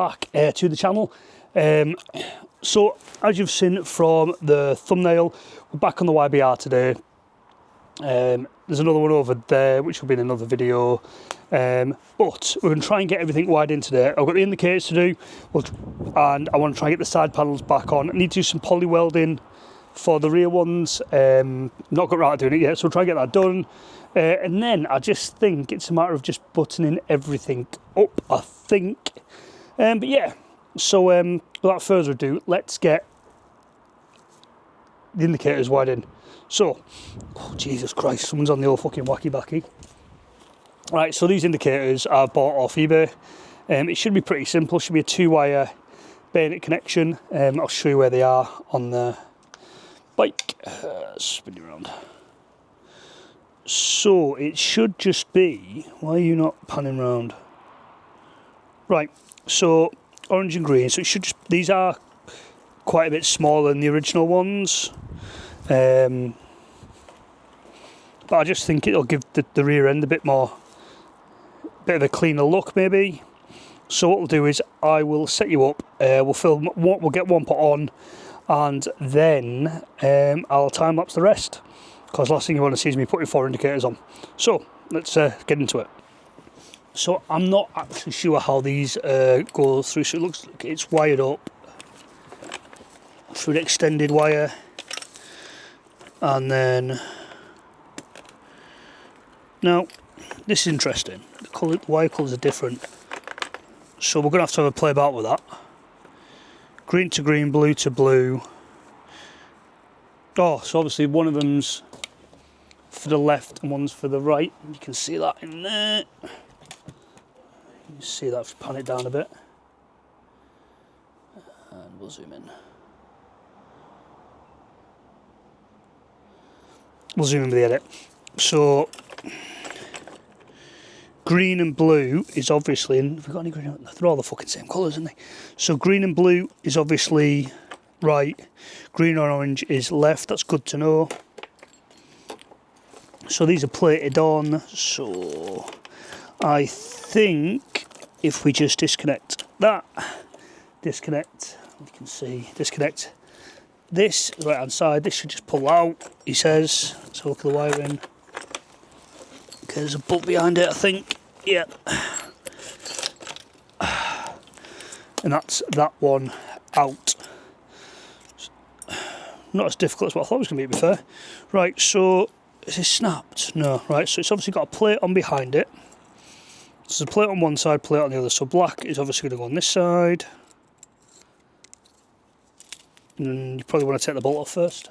back to the channel. So as you've seen from the thumbnail, we're back on the YBR today. There's another one over there which will be in another video, but we're going to try and get everything wired in today. I've got the indicators to do, and I want to try and get the side panels back on. I need to do some poly welding for the rear ones. Not got right to doing it yet, so we'll try and get that done. And then I just think it's a matter of just buttoning everything up, I think. But yeah, so without further ado, let's get the indicators wired in. So, oh Jesus Christ, someone's on the old fucking wacky backy. Right, so these indicators I bought off eBay. It should be pretty simple, should be a 2-wire bayonet connection. I'll show you where they are on the bike. Spin you around. So it should just be, why are you not panning round? Right, so orange and green, so it should just, these are quite a bit smaller than the original ones. But I just think it'll give the rear end a bit of a cleaner look maybe. So what we'll do is I will set you up, we'll film, we'll get one put on, and then I'll time lapse the rest, because last thing you want to see is me putting 4 indicators on. So let's get into it. So I'm not actually sure how these go through, so it looks like it's wired up through the extended wire, and then now this is interesting, the wire colours are different, so we're going to have a play about with that. Green to green, blue to blue. Oh, so obviously one of them's for the left and one's for the right. You can see that in there. You can see that if you pan it down a bit. And we'll zoom in. We'll zoom in with the edit. So green and blue is obviously, and have we got any green? They're all the fucking same colours, aren't they? So green and blue is obviously right. Green and orange is left. That's good to know. So these are plated on. So I think if we just disconnect that, disconnect, you can see, disconnect this right hand side, this should just pull out, he says. So look at the wiring. Okay, there's a bolt behind it, I think. Yeah. And that's that one out. Not as difficult as what I thought it was going to be fair. Right, so is it snapped? No. Right, so it's obviously got a plate on behind it. So there's a plate on one side, plate on the other. So black is obviously going to go on this side. And then you probably want to take the bolt off first.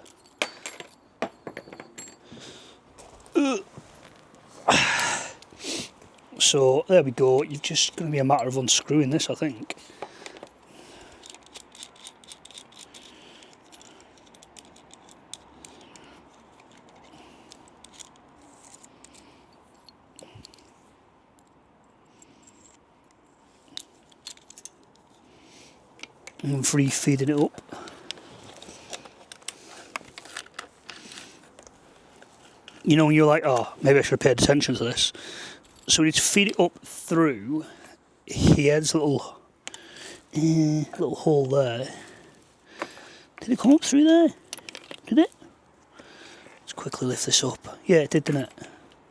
So there we go. You're just going to be a matter of unscrewing this, I think. And free feeding it up. You know, when you're like, oh, maybe I should have paid attention to this. So we need to feed it up through here. There's a little hole there. Did it come up through there? Did it? Let's quickly lift this up. Yeah, it did, didn't it?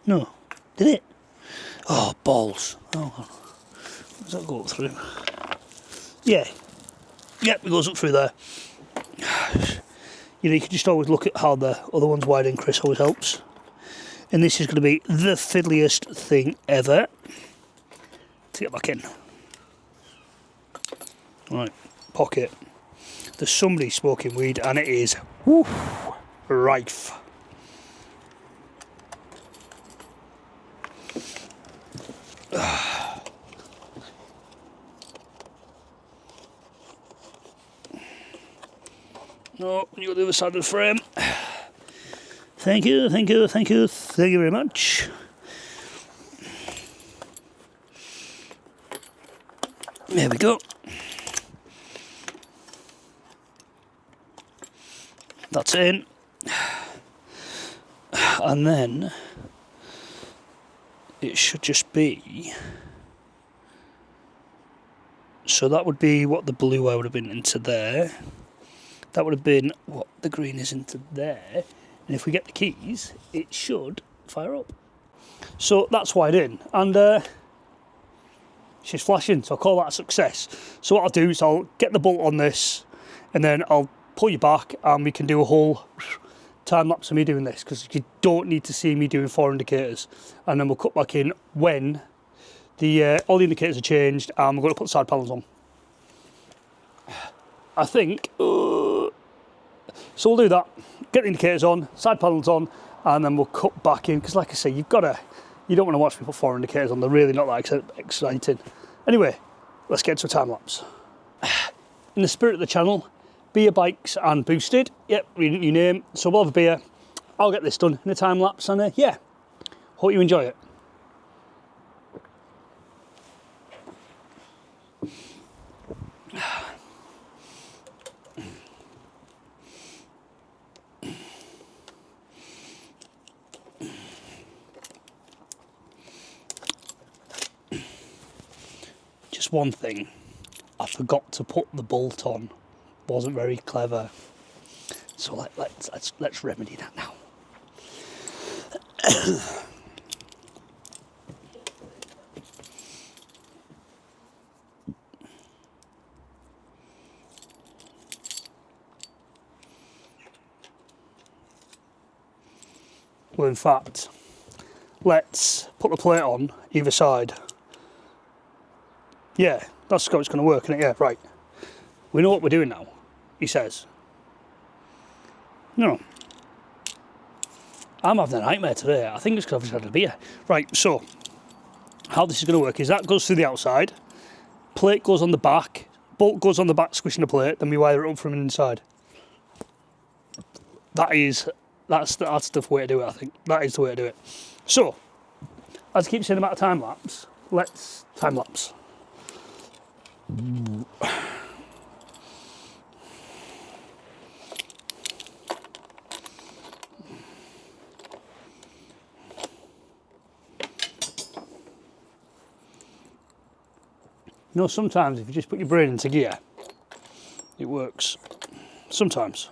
No. Did it? Oh, balls. Oh, does that go up through? Yeah. Yep, it goes up through there. You know, you can just always look at how the other one's wired in. Chris always helps. And this is going to be the fiddliest thing ever to get back in. Right, pocket. There's somebody smoking weed, and it is rife. No, you got the other side of the frame. Thank you, thank you, thank you, thank you very much. There we go. That's in. And then it should just be So that would be what the blue wire would have been into there. That would have been what the green is into there. And if we get the keys, it should fire up. So that's wired in, and she's flashing, so I'll call that a success. So what I'll do is I'll get the bolt on this, and then I'll pull you back, and we can do a whole time lapse of me doing this, because you don't need to see me doing 4 indicators. And then we'll cut back in when the all the indicators are changed, and we're going to put the side panels on. I think so we'll do that, get the indicators on, side panels on, and then we'll cut back in, because like I say, you don't want to watch me put 4 indicators on. They're really not that exciting. Anyway, let's get to a time lapse. In the spirit of the channel, beer, bikes and boosted, yep, you name. So we'll have a beer, I'll get this done in a time lapse, and yeah, hope you enjoy it. Just one thing, I forgot to put the bolt on. Wasn't very clever. So let's remedy that now. Well, in fact, let's put the plate on either side. Yeah, that's how it's going to work, isn't it? Yeah, right. We know what we're doing now, he says. No. I'm having a nightmare today. I think it's because I've just had a beer. Right, so, how this is going to work is that goes through the outside, plate goes on the back, bolt goes on the back, squishing the plate, then we wire it up from inside. That's the way to do it, I think. That is the way to do it. So, as I keep saying about a time lapse, let's time lapse. You know, sometimes if you just put your brain into gear, it works. Sometimes.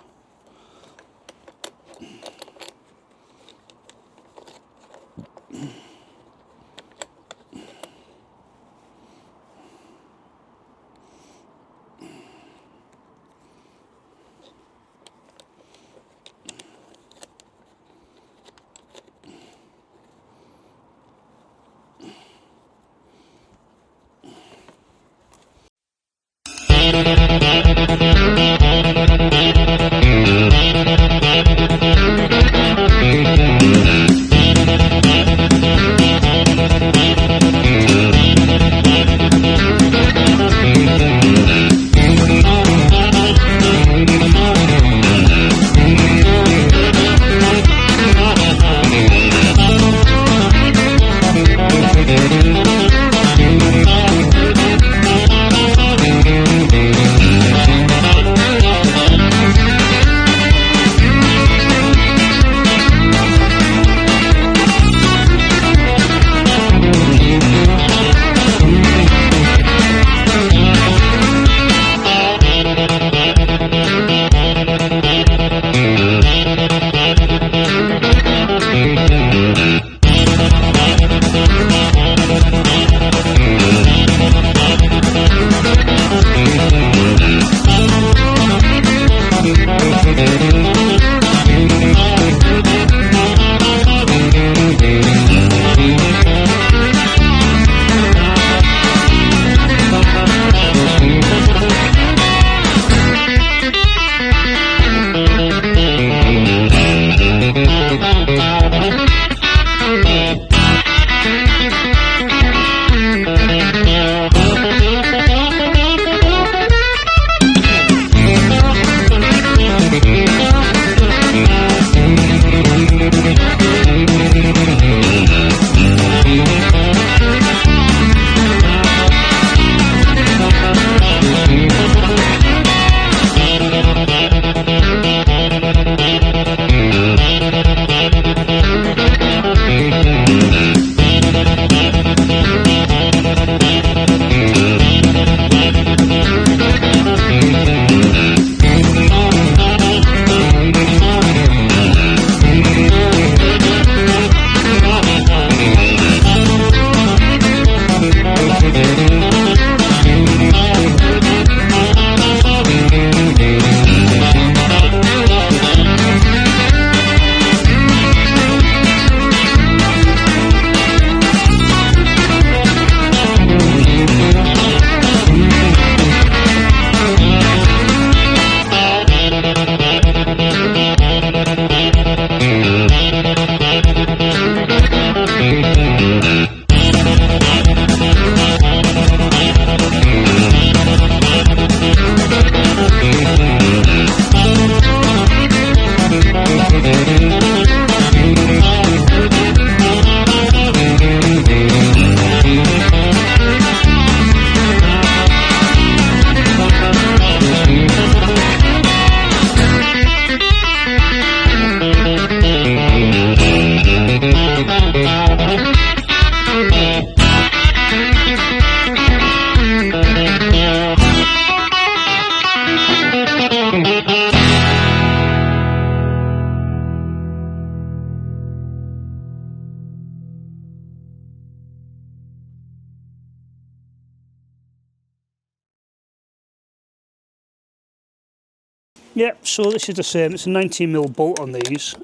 Yep, so this is the same, it's a 19mm bolt on these.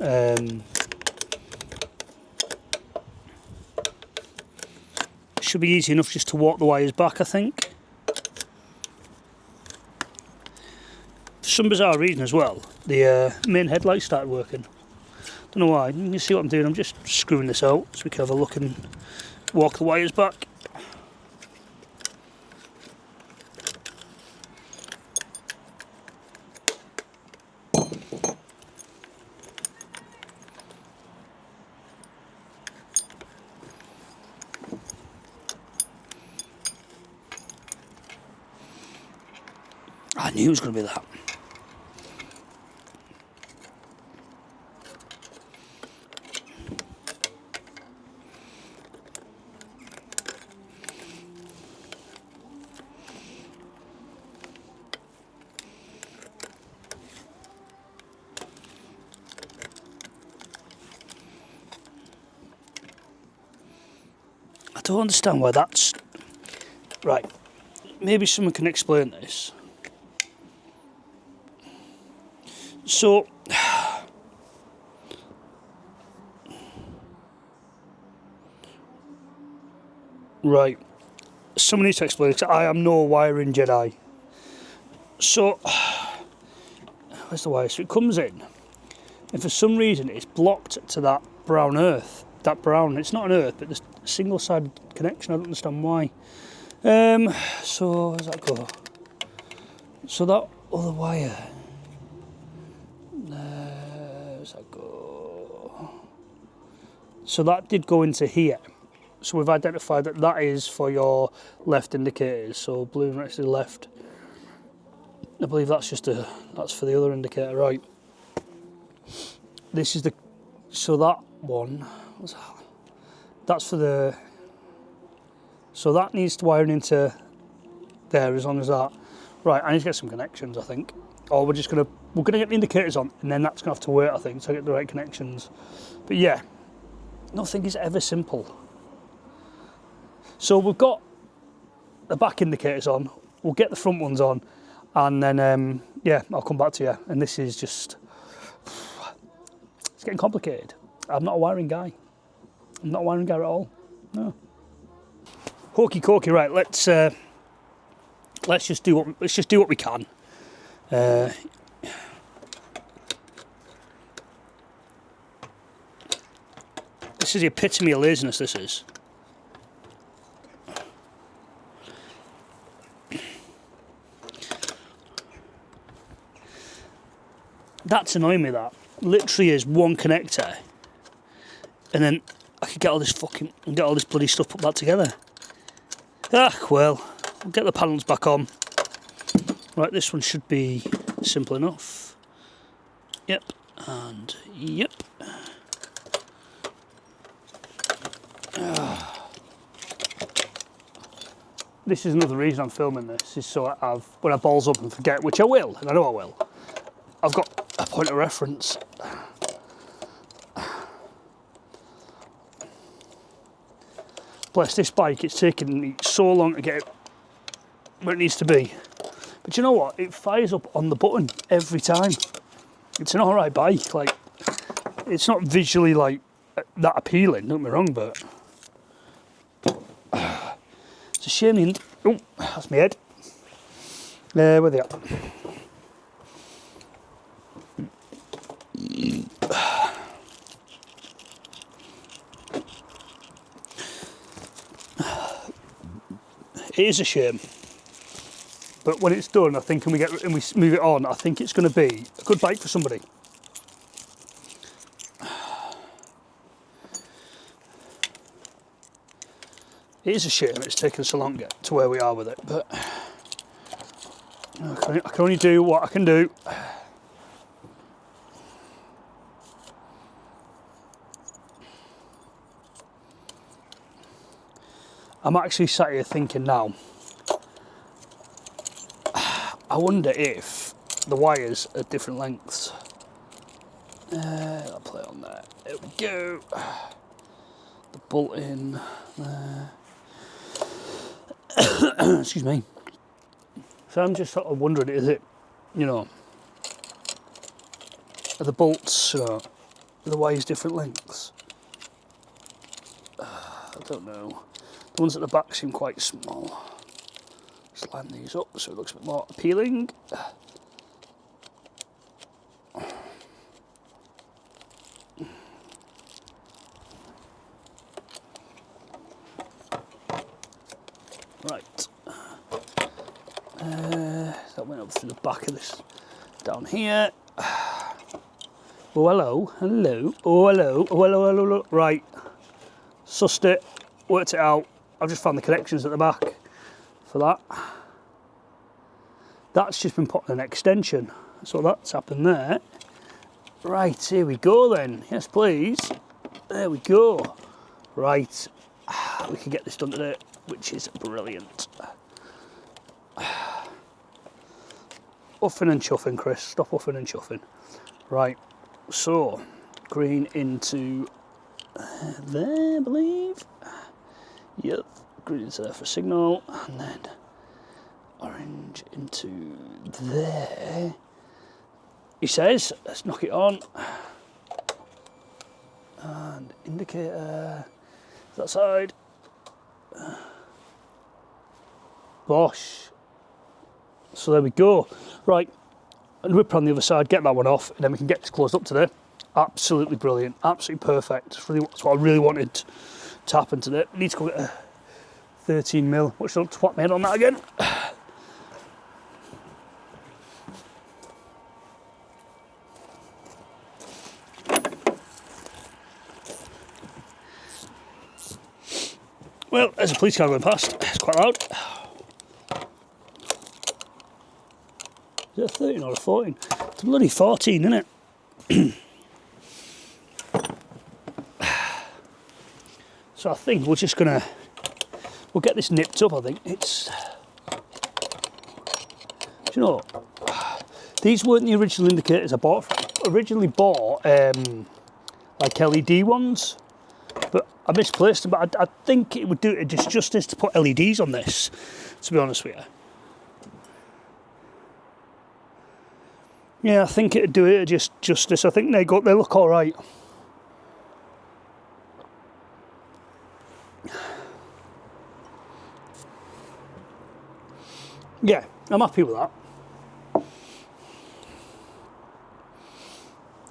Should be easy enough just to walk the wires back, I think. For some bizarre reason as well, the main headlight started working. Don't know why. You can see what I'm doing, I'm just screwing this out so we can have a look and walk the wires back. I knew it was going to be that. I don't understand why that's... Right, maybe someone can explain this. So, right, someone needs to explain it. I am no wiring Jedi. So, where's the wire? So it comes in, and for some reason it's blocked to that brown earth. That brown, it's not an earth, but there's a single-sided connection. I don't understand why. So, where's that go? So that other wire. Where's that go? So that did go into here. So we've identified that that is for your left indicators. So blue next to the left. I believe that's that's for the other indicator, right? This is the, so that one, what's that? That's for the, so that needs to wire into there as long as that. Right, I need to get some connections, I think. Or we're gonna get the indicators on, and then that's gonna have to wait, I think, to get the right connections. But yeah, nothing is ever simple. So we've got the back indicators on, we'll get the front ones on, and then yeah, I'll come back to you. And this is just, it's getting complicated. I'm not a wiring guy. I'm not a wiring guy at all. No. Hokey cokey, right? Let's just do what we can. This is the epitome of laziness, this is. That's annoying me, that. Literally is one connector. And then I could get all this bloody stuff put back together. Ah, well, we'll get the panels back on. Right, this one should be simple enough. Yep, and yep. This is another reason I'm filming this, is so when I balls up and forget, which I will, and I know I will, I've got a point of reference. Bless this bike, it's taken me so long to get it where it needs to be. But you know what? It fires up on the button every time. It's an alright bike, like, it's not visually like that appealing, don't get me wrong, but it's a shame. Oh, that's my head. Where are they at? It is a shame, but when it's done, I think, and we move it on, I think it's going to be a good bike for somebody. It is a shame it's taken so long to get to where we are with it, but I can only do what I can do. I'm actually sat here thinking now, I wonder if the wires are different lengths. I'll play on there. There we go. The bolt in there. Excuse me. So I'm just sort of wondering, is it, you know, Are the bolts, are the wires different lengths? I don't know. The ones at the back seem quite small. Let's line these up so it looks a bit more appealing. Right. That went up through the back of this down here. Oh, hello, hello, oh, hello, oh, hello, hello, hello. Right, sussed it, worked it out. I've just found the connections at the back for that. That's just been put in an extension, so that's happened there. Right, here we go then. Yes, please. There we go. Right, we can get this done today, which is brilliant. Uffing and chuffing, Chris. Stop uffing and chuffing. Right. So, green into there, I believe. Yep, green into there for signal, and then orange into there. He says, let's knock it on. And indicator, that side. Bosh. So there we go. Right. And whip on the other side, get that one off, and then we can get this closed up today. Absolutely brilliant, absolutely perfect. That's what I really wanted to happen today. I need to go get a 13mm. What should I twat my head on that again? Well, there's a police car going past. It's quite loud. Is it a 13 or a 14? It's a bloody 14, isn't it? So I think we're just gonna, we'll get this nipped up. I think it's, do you know, these weren't the original indicators I bought. Originally bought like LED ones, but I misplaced them. But I think it would do it just justice to put LEDs on this, to be honest with you. Yeah, I think it'd do it just justice. I think they look all right. Yeah, I'm happy with that.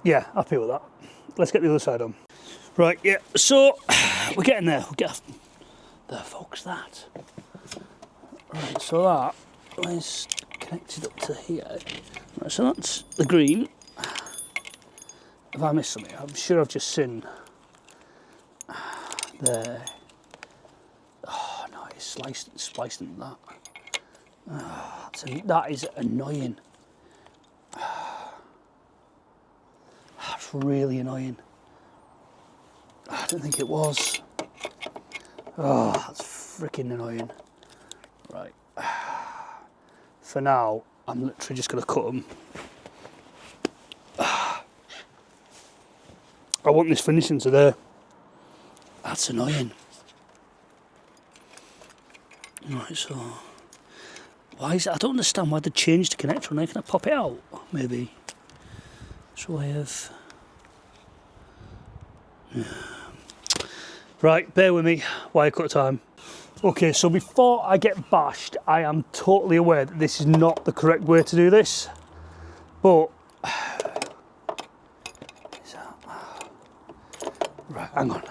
Yeah, happy with that. Let's get the other side on. Right, yeah, so we're getting there. We'll get there, folks, that. Right, so that is connected up to here. Right, so that's the green. Have I missed something? I'm sure I've just seen there. Oh no, it's spliced into that. Oh, that is annoying. That's really annoying. I didn't think it was. Oh, that's freaking annoying. Right. For now, I'm literally just going to cut them. I want this finishing today. That's annoying. Right, so why is it? I don't understand why they changed the connector on there. Can I pop it out? Maybe. So I have. Yeah. Right, bear with me. Wire cut time. Okay, so before I get bashed, I am totally aware that this is not the correct way to do this, but right, hang on.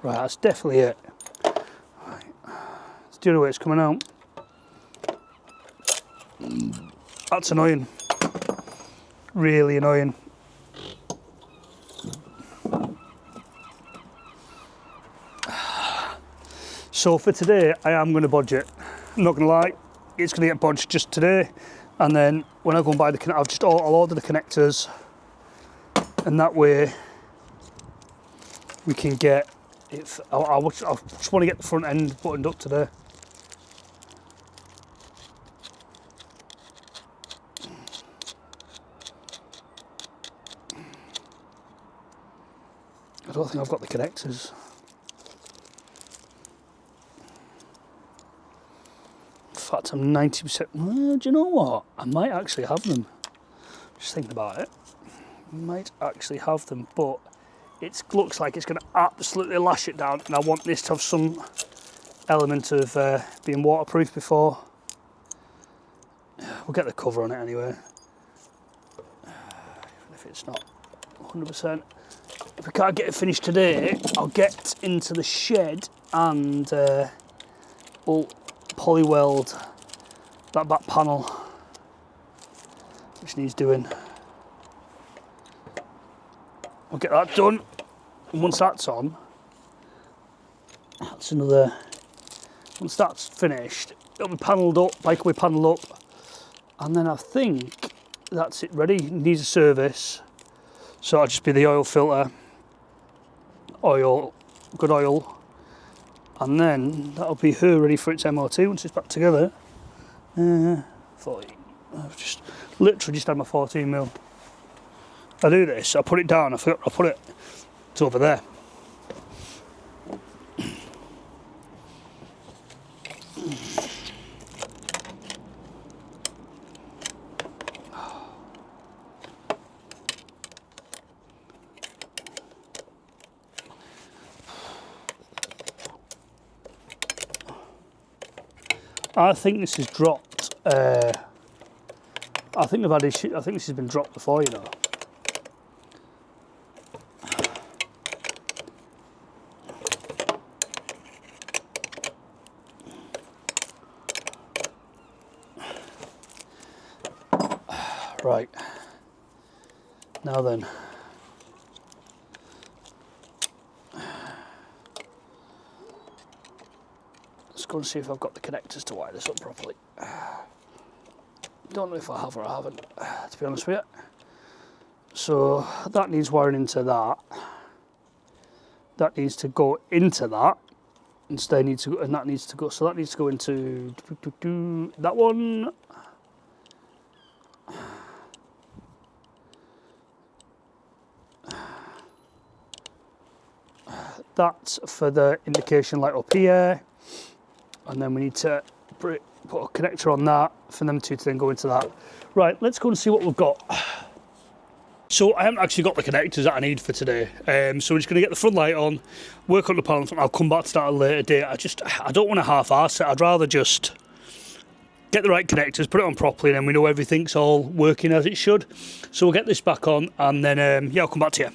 Right, that's definitely it. Right, it's the only way it's coming out. That's annoying. Really annoying. So for today, I am going to bodge it. I'm not going to lie, it's going to get bodged just today, and then when I go and buy the connector, I'll order the connectors, and that way we can get it. I just want to get the front end buttoned up today. I don't think I've got the connectors. In fact, I'm 90%. Well, do you know what? I might actually have them. Just thinking about it. might actually have them, but it looks like it's going to absolutely lash it down, and I want this to have some element of being waterproof before. We'll get the cover on it anyway, even if it's not 100%. If we can't get it finished today, I'll get into the shed and we'll poly weld that back panel, which needs doing. We'll get that done, and once that's on, that's another. Once that's finished, it'll be panelled up, bike will be panelled up, and then I think that's it ready. It needs a service, so it'll just be the oil filter, good oil, and then that'll be her ready for its MOT once it's back together. 40. I've just literally just had my 14mm. I do this, I put it down, I forgot I put it, it's over there. I think this is dropped. I think they've had issue. I think this has been dropped before, you know. Right. Now then. Let's go and see if I've got the connectors to wire this up properly. Don't know if I have or I haven't, to be honest with you. So that needs wiring into that. That needs to go into that. Instead needs to go, and that needs to go. So that needs to go into that one. That's for the indication light up here. And then we need to put a connector on that for them two to then go into that. Right, let's go and see what we've got. So I haven't actually got the connectors that I need for today. So we're just going to get the front light on, work on the panel, and I'll come back to that at a later date. I don't want to half-arse it. I'd rather just get the right connectors, put it on properly, and then we know everything's all working as it should. So we'll get this back on, and then yeah, I'll come back to you.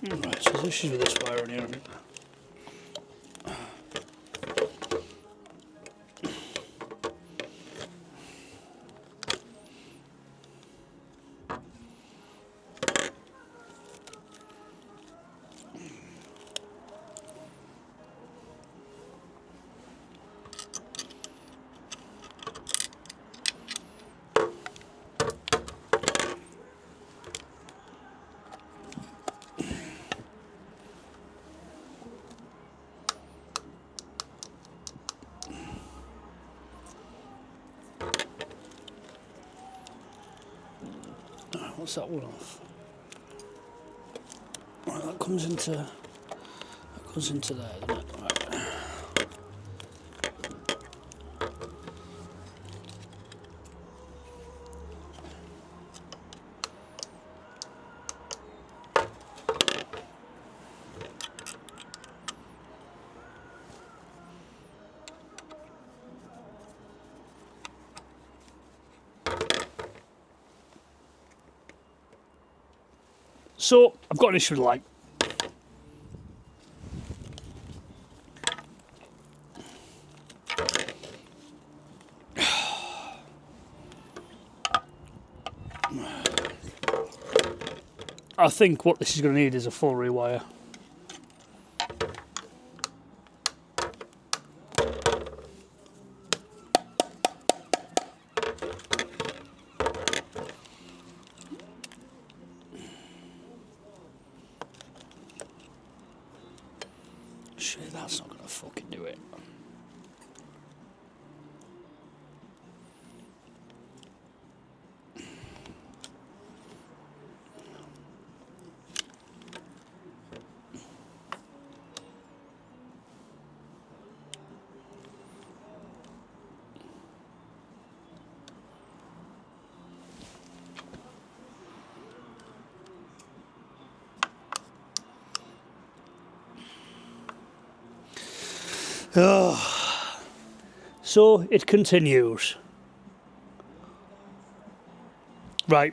Right, so there's issues with this wire in here. What's that one off? Right, that goes into there, doesn't it? Right. So I've got an issue with the light. I think what this is going to need is a full rewire. Shit, that's not going to fucking do it. So it continues. Right,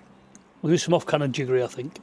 we'll do some off-cannon jiggery, I think.